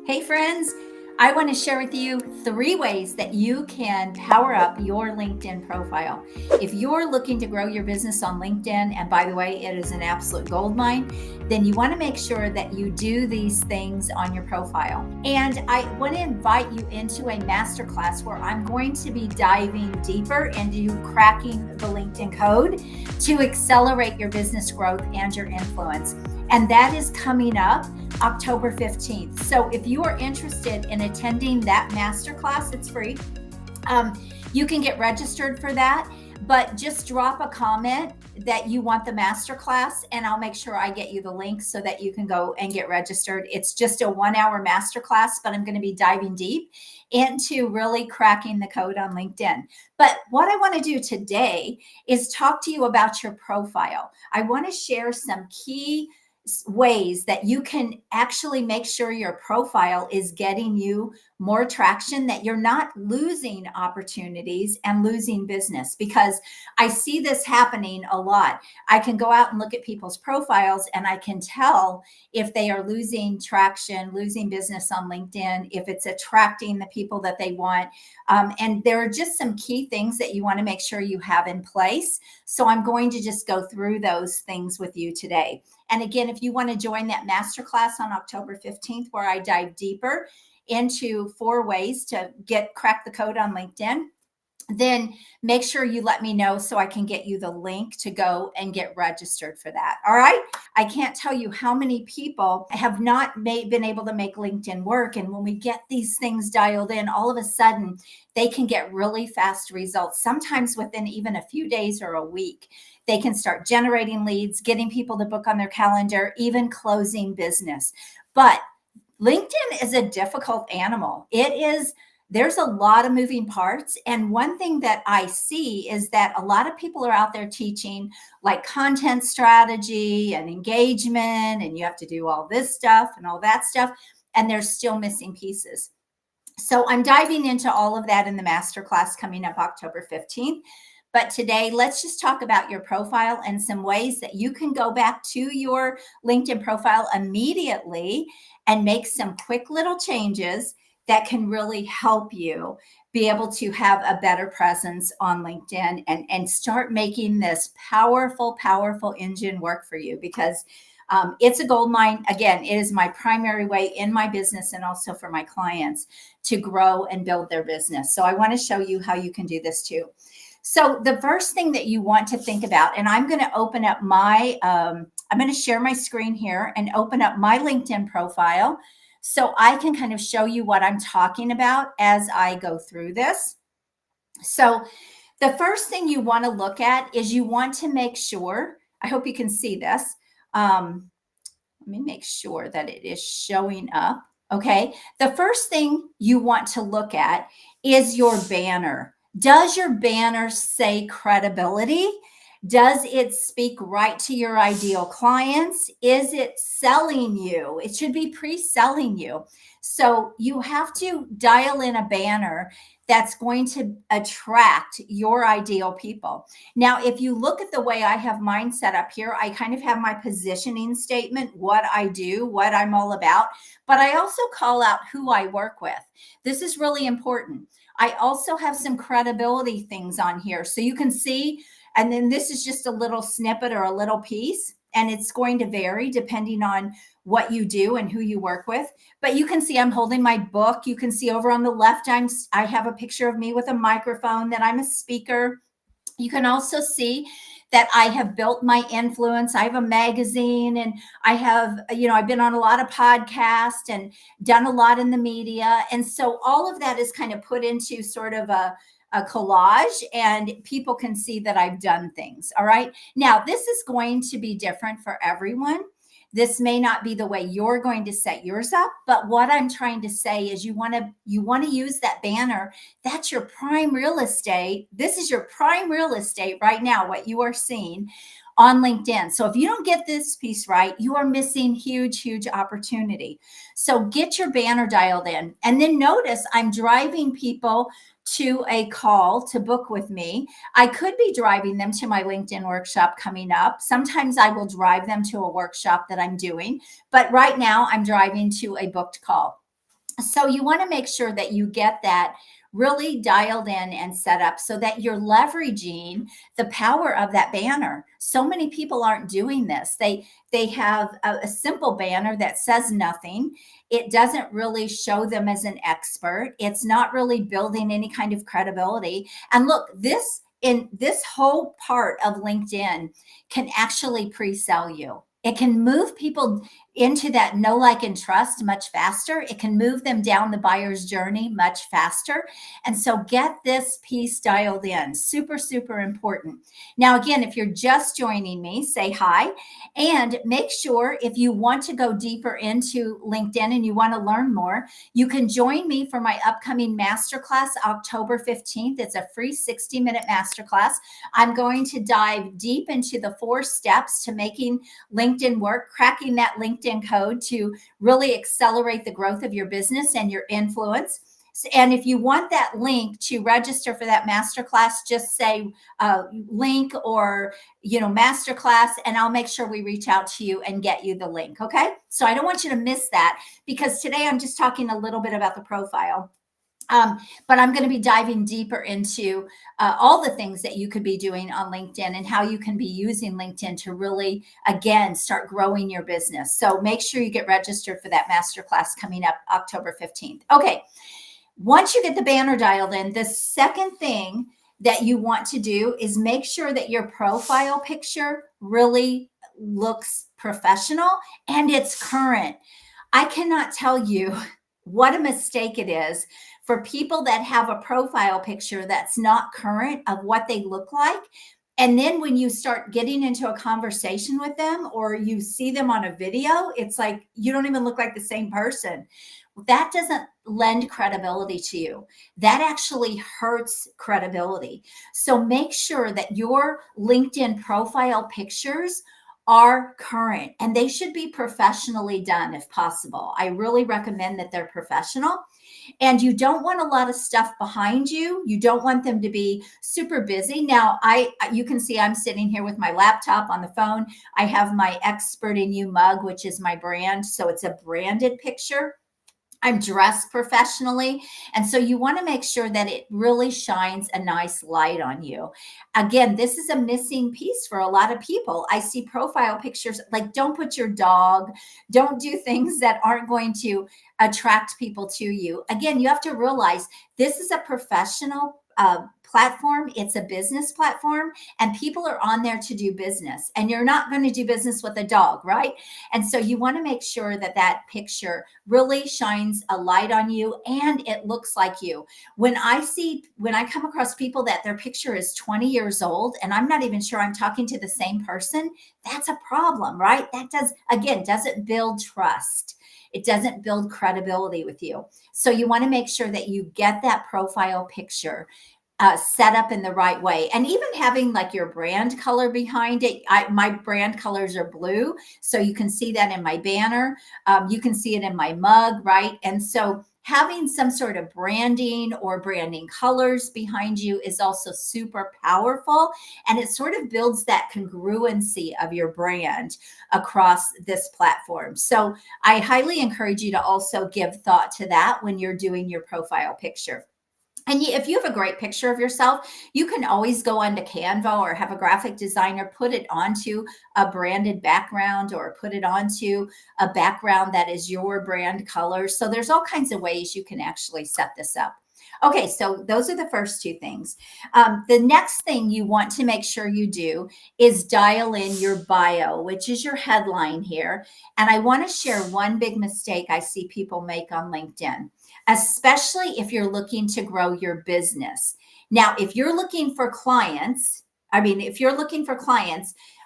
Hey, friends, I want to share with you 3 ways that you can power up your LinkedIn profile. If you're looking to grow your business on LinkedIn, and by the way, it is an absolute gold mine, then you want to make sure that you do these things on your profile. And I want to invite you into a masterclass where I'm going to be diving deeper into cracking the LinkedIn code to accelerate your business growth and your influence. And that is coming up October 15th. So if you are interested in attending that masterclass, it's free. You can get registered for that, but just drop a comment that you want the masterclass and I'll make sure I get you the link so that you can go and get registered. It's just a 1-hour masterclass, but I'm going to be diving deep into really cracking the code on LinkedIn. But what I want to do today is talk to you about your profile. I want to share some key ways that you can actually make sure your profile is getting you more traction, that you're not losing opportunities and losing business, because I see this happening a lot. I can go out and look at people's profiles and I can tell if they are losing traction, losing business on LinkedIn, if it's attracting the people that they want. And there are just some key things that you want to make sure you have in place. So I'm going to just go through those things with you today. And again, if you want to join that masterclass on October 15th, where I dive deeper into 4 ways to crack the code on LinkedIn, then make sure you let me know so I can get you the link to go and get registered for that. All right. I can't tell you how many people have not been able to make LinkedIn work. And when we get these things dialed in, all of a sudden they can get really fast results, sometimes within even a few days or a week. They can start generating leads, getting people to book on their calendar, even closing business. But LinkedIn is a difficult animal. There's a lot of moving parts. And one thing that I see is that a lot of people are out there teaching like content strategy and engagement, and you have to do all this stuff and all that stuff, and they're still missing pieces. So I'm diving into all of that in the masterclass coming up October 15th. But today, let's just talk about your profile and some ways that you can go back to your LinkedIn profile immediately and make some quick little changes that can really help you be able to have a better presence on LinkedIn and start making this powerful, powerful engine work for you, because it's a gold mine. Again, it is my primary way in my business and also for my clients to grow and build their business. So I want to show you how you can do this too. So the first thing that you want to think about, and I'm going to open up I'm going to share my screen here and open up my LinkedIn profile so I can kind of show you what I'm talking about as I go through this. So the first thing you want to look at is you want to make sure, I hope you can see this. Let me make sure that it is showing up. Okay. The first thing you want to look at is your banner. Does your banner say credibility? Does it speak right to your ideal clients? Is it selling you? It should be pre-selling you. So you have to dial in a banner that's going to attract your ideal people. Now, if you look at the way I have mine set up here, I kind of have my positioning statement, what I do, what I'm all about, but I also call out who I work with. This is really important. I also have some credibility things on here. So you can see, and then this is just a little snippet or a little piece, and it's going to vary depending on what you do and who you work with. But you can see I'm holding my book. You can see over on the left, I have a picture of me with a microphone, that I'm a speaker. You can also see that I have built my influence. I have a magazine, and I have, I've been on a lot of podcasts and done a lot in the media. And so all of that is kind of put into sort of a collage, and people can see that I've done things. All right. Now, this is going to be different for everyone. This may not be the way you're going to set yours up, but what I'm trying to say is you want to use that banner. That's your prime real estate. This is your prime real estate right now, what you are seeing on LinkedIn. So if you don't get this piece right, you are missing huge, huge opportunity. So get your banner dialed in. And then notice I'm driving people to a call to book with me. I could be driving them to my LinkedIn workshop coming up. Sometimes I will drive them to a workshop that I'm doing, but right now I'm driving to a booked call. So you want to make sure that you get that really dialed in and set up so that you're leveraging the power of that banner. So many people aren't doing this. They have a simple banner that says nothing. It doesn't really show them as an expert. It's not really building any kind of credibility. And look, this whole part of LinkedIn can actually pre-sell you. It can move people into that know, like, and trust much faster. It can move them down the buyer's journey much faster. And so get this piece dialed in. Super, super important. Now, again, if you're just joining me, say hi. And make sure if you want to go deeper into LinkedIn and you want to learn more, you can join me for my upcoming masterclass October 15th. It's a free 60-minute masterclass. I'm going to dive deep into the 4 steps to making LinkedIn work, cracking that LinkedIn code to really accelerate the growth of your business and your influence. And if you want that link to register for that masterclass, just say link or masterclass, and I'll make sure we reach out to you and get you the link. Okay. So I don't want you to miss that, because today I'm just talking a little bit about the profile. But I'm going to be diving deeper into all the things that you could be doing on LinkedIn and how you can be using LinkedIn to really, again, start growing your business. So make sure you get registered for that masterclass coming up October 15th. Okay. Once you get the banner dialed in, the second thing that you want to do is make sure that your profile picture really looks professional and it's current. I cannot tell you what a mistake it is for people that have a profile picture that's not current of what they look like. And then when you start getting into a conversation with them or you see them on a video, it's like you don't even look like the same person. That doesn't lend credibility to you. That actually hurts credibility. So make sure that your LinkedIn profile pictures are current, and they should be professionally done if possible. I really recommend that they're professional. And you don't want a lot of stuff behind you. You don't want them to be super busy. Now, you can see I'm sitting here with my laptop on the phone. I have my Expert in You mug, which is my brand. So it's a branded picture. I'm dressed professionally. And so you want to make sure that it really shines a nice light on you. Again, this is a missing piece for a lot of people. I see profile pictures like, don't put your dog, don't do things that aren't going to attract people to you. Again, you have to realize this is a professional platform. It's a business platform, and people are on there to do business, and you're not going to do business with a dog, right? And so you want to make sure that that picture really shines a light on you and it looks like you. When I come across people that their picture is 20 years old and I'm not even sure I'm talking to the same person, that's a problem, right? That doesn't build trust. It doesn't build credibility with you. So you want to make sure that you get that profile picture set up in the right way. And even having like your brand color behind it. My brand colors are blue. So you can see that in my banner. You can see it in my mug, right? And so having some sort of branding or branding colors behind you is also super powerful. And it sort of builds that congruency of your brand across this platform. So I highly encourage you to also give thought to that when you're doing your profile picture. And if you have a great picture of yourself, you can always go onto Canva or have a graphic designer put it onto a branded background or put it onto a background that is your brand color. So there's all kinds of ways you can actually set this up. Okay, so those are the first 2 things. The next thing you want to make sure you do is dial in your bio, which is your headline here. And I want to share one big mistake I see people make on LinkedIn, especially if you're looking to grow your business. Now, if you're looking for clients,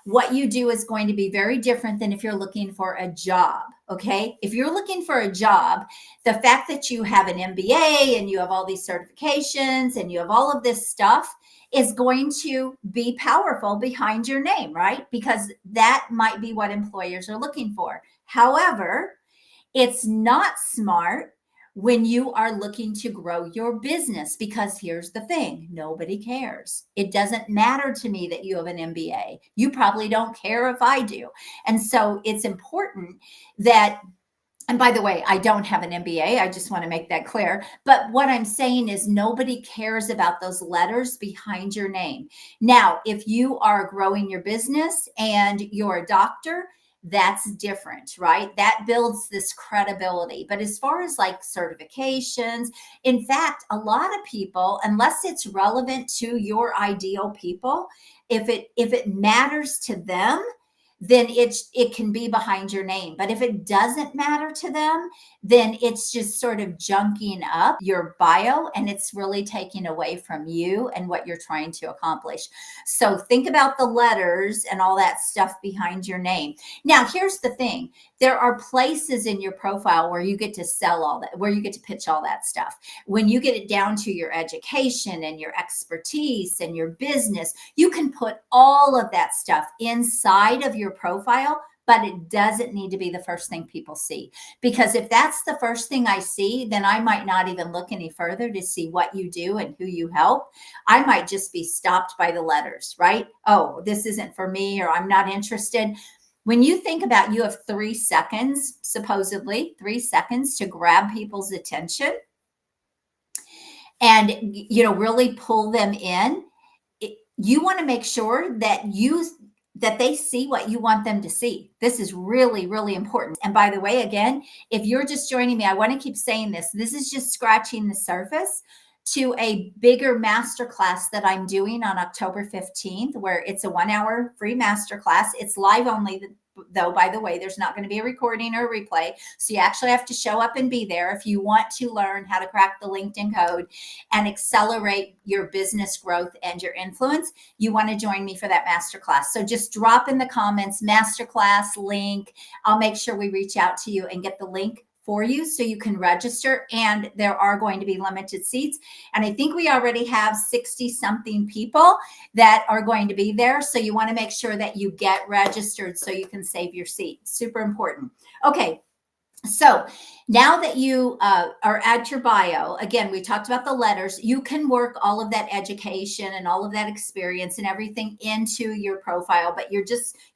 what you do is going to be very different than if you're looking for a job. Okay. If you're looking for a job, the fact that you have an MBA and you have all these certifications and you have all of this stuff is going to be powerful behind your name, right? Because that might be what employers are looking for. However, it's not smart when you are looking to grow your business, because here's the thing, nobody cares. It doesn't matter to me that you have an MBA. You probably don't care if I do. And so it's important that And by the way, I don't have an MBA. I just want to make that clear. But what I'm saying is nobody cares about those letters behind your name. Now, if you are growing your business and you're a doctor, that's different, right? That builds this credibility. But as far as like certifications, in fact, a lot of people, unless it's relevant to your ideal people, if it matters to them, then it can be behind your name. But if it doesn't matter to them, then it's just sort of junking up your bio, and it's really taking away from you and what you're trying to accomplish. So think about the letters and all that stuff behind your name. Now, here's the thing. There are places in your profile where you get to sell all that, where you get to pitch all that stuff. When you get it down to your education and your expertise and your business, you can put all of that stuff inside of your profile, but it doesn't need to be the first thing people see. Because if that's the first thing I see, then I might not even look any further to see what you do and who you help. I might just be stopped by the letters, right? Oh, this isn't for me, or I'm not interested. When you think about, you have 3 seconds, supposedly 3 seconds to grab people's attention and really pull them in. You want to make sure that they see what you want them to see. This is really, really important. And by the way, again, if you're just joining me, I want to keep saying this. This is just scratching the surface to a bigger masterclass that I'm doing on October 15th, where it's a 1-hour free masterclass. It's live only, though, by the way. There's not going to be a recording or a replay. So you actually have to show up and be there if you want to learn how to crack the LinkedIn code and accelerate your business growth and your influence. You want to join me for that masterclass. So just drop in the comments, masterclass link. I'll make sure we reach out to you and get the link for you so you can register. And there are going to be limited seats. And I think we already have 60 something people that are going to be there. So you want to make sure that you get registered so you can save your seat. Super important. Okay. So now that you are at your bio, again, we talked about the letters. You can work all of that education and all of that experience and everything into your profile, but you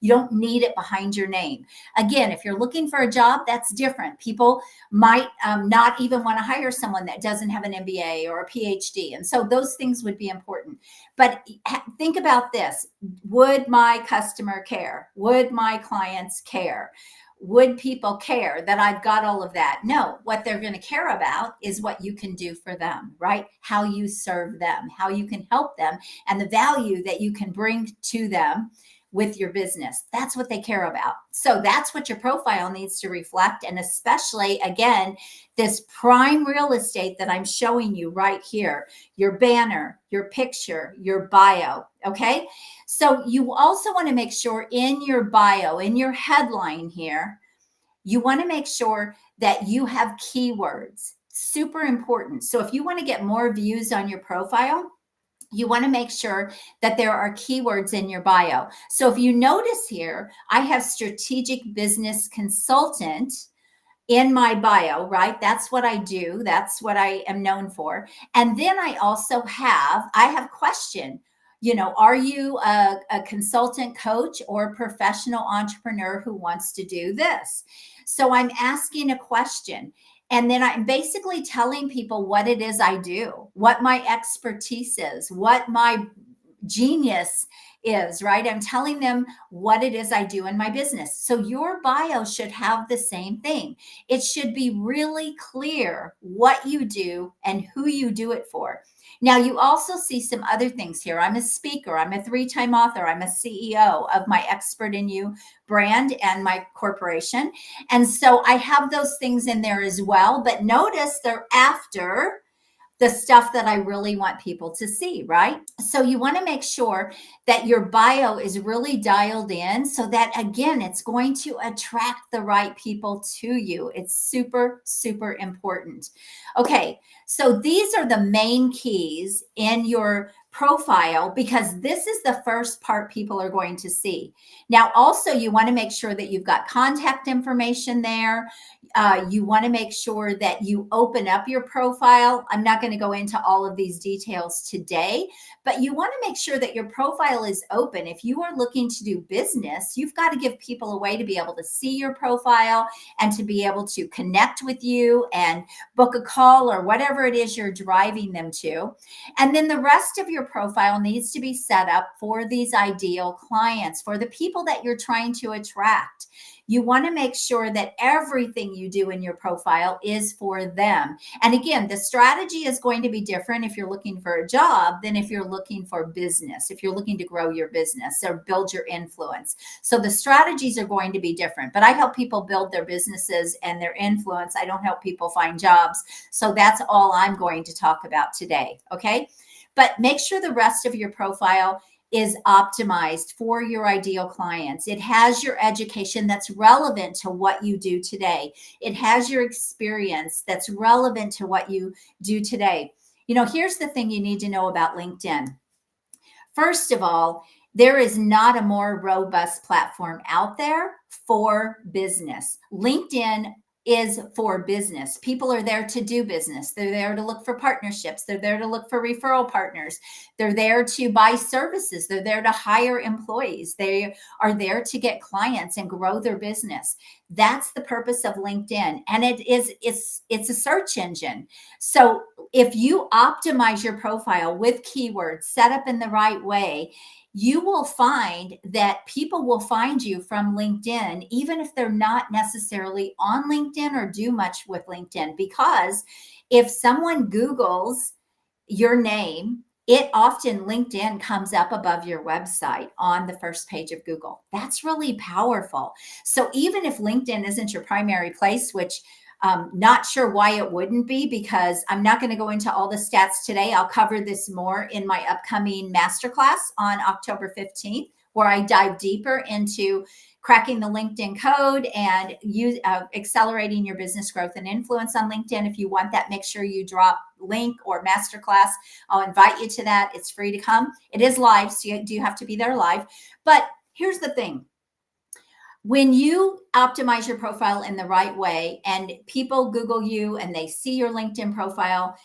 don't need it behind your name. Again, if you're looking for a job, that's different. People might not even want to hire someone that doesn't have an MBA or a PhD. And so those things would be important. But think about this. Would my customer care? Would my clients care? Would people care that I've got all of that? No, what they're going to care about is what you can do for them, right? How you serve them, how you can help them, and the value that you can bring to them with your business. That's what they care about. So that's what your profile needs to reflect. And especially, again, this prime real estate that I'm showing you right here, your banner, your picture, your bio. Okay. So you also want to make sure in your bio, in your headline here, you want to make sure that you have keywords. Super important. So if you want to get more views on your profile, you want to make sure that there are keywords in your bio. So if you notice here, I have strategic business consultant in my bio, right? That's what I do. That's what I am known for. And then I also have question, are you a consultant coach or professional entrepreneur who wants to do this? So I'm asking a question. And then I'm basically telling people what it is I do, what my expertise is, what my genius is, right? I'm telling them what it is I do in my business. So your bio should have the same thing. It should be really clear what you do and who you do it for. Now, you also see some other things here. I'm a speaker. I'm a 3-time author. I'm a CEO of my Expert in You brand and my corporation. And so I have those things in there as well. But notice they're after the stuff that I really want people to see, right? So you want to make sure that your bio is really dialed in so that, again, it's going to attract the right people to you. It's super, super important. Okay, so these are the main keys in your profile because this is the first part people are going to see. Now, also, you want to make sure that you've got contact information there. You want to make sure that you open up your profile. I'm not going to go into all of these details today, but you want to make sure that your profile is open. If you are looking to do business, you've got to give people a way to be able to see your profile and to be able to connect with you and book a call or whatever it is you're driving them to. And then the rest of your profile needs to be set up for these ideal clients, for the people that you're trying to attract. You want to make sure that everything you do in your profile is for them. And again, the strategy is going to be different if you're looking for a job than if you're looking for business, if you're looking to grow your business or build your influence. So the strategies are going to be different, but I help people build their businesses and their influence. I don't help people find jobs. So that's all I'm going to talk about today. Okay. But make sure the rest of your profile is optimized for your ideal clients. It has your education that's relevant to what you do today. It has your experience that's relevant to what you do today. You know, here's the thing you need to know about LinkedIn. First of all, there is not a more robust platform out there for business. LinkedIn is for business. People are there to do business. They're there to look for partnerships. They're there to look for referral partners. They're there to buy services. They're there to hire employees. They are there to get clients and grow their business. That's the purpose of LinkedIn. And it's a search engine. So if you optimize your profile with keywords set up in the right way, you will find that people will find you from LinkedIn, even if they're not necessarily on LinkedIn or do much with LinkedIn. Because if someone Googles your name, it often LinkedIn comes up above your website on the first page of Google. That's really powerful. So even if LinkedIn isn't your primary place, which not sure why it wouldn't be, because I'm not going to go into all the stats today. I'll cover this more in my upcoming masterclass on October 15th, where I dive deeper into cracking the LinkedIn code and accelerating your business growth and influence on LinkedIn. If you want that, make sure you drop link or masterclass. I'll invite you to that. It's free to come. It is live, so you do have to be there live. But here's the thing. When you optimize your profile in the right way and people Google you and they see your LinkedIn profile,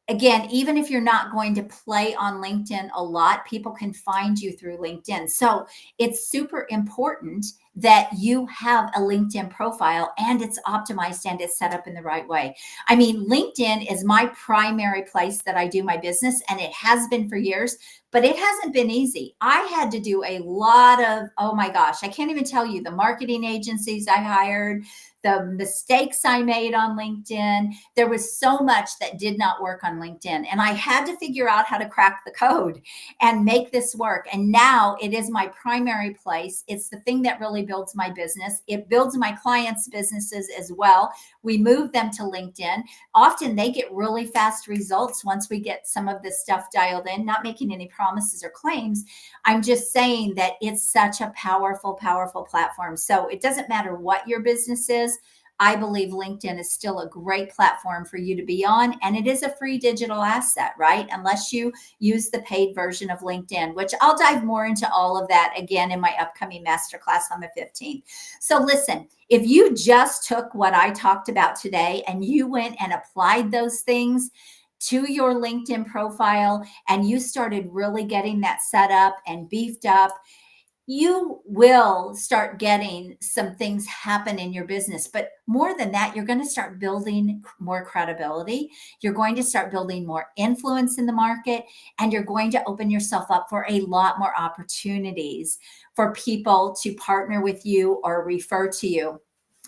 again, even if you're not going to play on LinkedIn a lot, people can find you through LinkedIn. So it's super important that you have a LinkedIn profile and it's optimized and it's set up in the right way. I mean, LinkedIn is my primary place that I do my business, and it has been for years, but it hasn't been easy. I had to do a lot of, oh my gosh, I can't even tell you the marketing agencies I hired, the mistakes I made on LinkedIn. There was so much that did not work on LinkedIn. And I had to figure out how to crack the code and make this work. And now it is my primary place. It's the thing that really builds my business. It builds my clients' businesses as well. We move them to LinkedIn. Often they get really fast results once we get some of this stuff dialed in, not making any promises or claims. I'm just saying that it's such a powerful, powerful platform. So it doesn't matter what your business is. I believe LinkedIn is still a great platform for you to be on, and it is a free digital asset, right? Unless you use the paid version of LinkedIn, which I'll dive more into all of that again in my upcoming masterclass on the 15th. So listen, if you just took what I talked about today and you went and applied those things to your LinkedIn profile and you started really getting that set up and beefed up, you will start getting some things happen in your business. But more than that, you're going to start building more credibility. You're going to start building more influence in the market, and you're going to open yourself up for a lot more opportunities for people to partner with you or refer to you.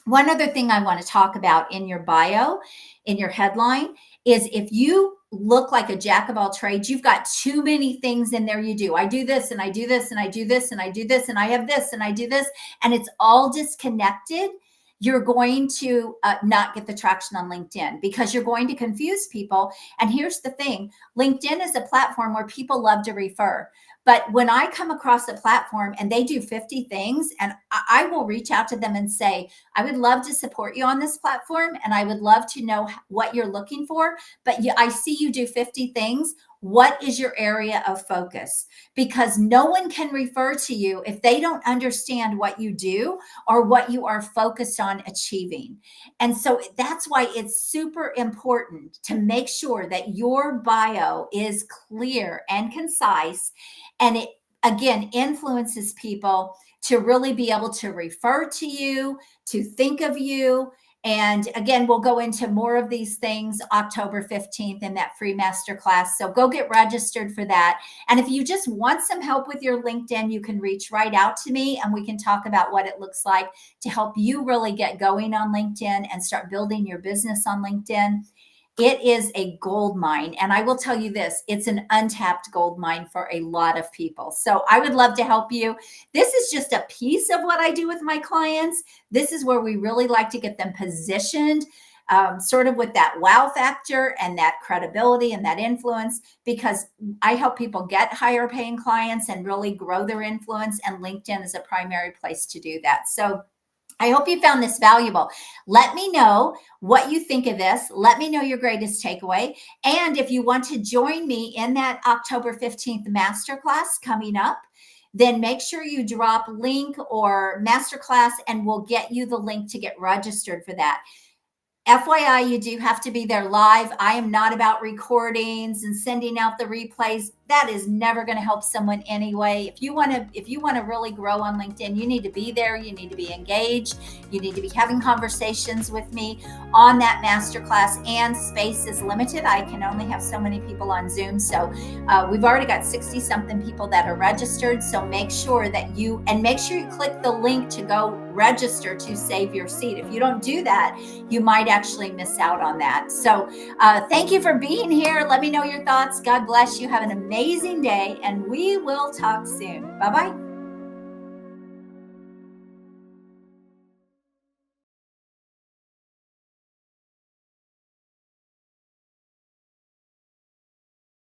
One other thing I want to talk about in your bio, in your headline, is if you look like a jack of all trades, you've got too many things in there you do. I do this and I do this and I do this and I do this and I have this and I do this, and it's all disconnected. You're going to not get the traction on LinkedIn because you're going to confuse people. And here's the thing, LinkedIn is a platform where people love to refer. But when I come across a platform and they do 50 things, and I will reach out to them and say, I would love to support you on this platform and I would love to know what you're looking for. But I see you do 50 things. What is your area of focus? Because no one can refer to you if they don't understand what you do or what you are focused on achieving. And so that's why it's super important to make sure that your bio is clear and concise, and it again influences people to really be able to refer to you, to think of you. And again, we'll go into more of these things October 15th in that free masterclass. So go get registered for that. And if you just want some help with your LinkedIn, you can reach right out to me and we can talk about what it looks like to help you really get going on LinkedIn and start building your business on LinkedIn. It is a gold mine. And I will tell you this, it's an untapped gold mine for a lot of people. So I would love to help you. This is just a piece of what I do with my clients. This is where we really like to get them positioned sort of with that wow factor and that credibility and that influence, because I help people get higher paying clients and really grow their influence. And LinkedIn is a primary place to do that. So I hope you found this valuable. Let me know what you think of this. Let me know your greatest takeaway. And if you want to join me in that October 15th masterclass coming up, then make sure you drop link or masterclass and we'll get you the link to get registered for that. FYI, you do have to be there live. I am not about recordings and sending out the replays. That is never going to help someone anyway. If you want to really grow on LinkedIn, you need to be there. You need to be engaged. You need to be having conversations with me on that masterclass, and space is limited. I can only have so many people on Zoom. So we've already got 60 something people that are registered. So make sure that you click the link to go register to save your seat. If you don't do that, you might actually miss out on that. So thank you for being here. Let me know your thoughts. God bless you. Have an amazing day, and we will talk soon. Bye-bye.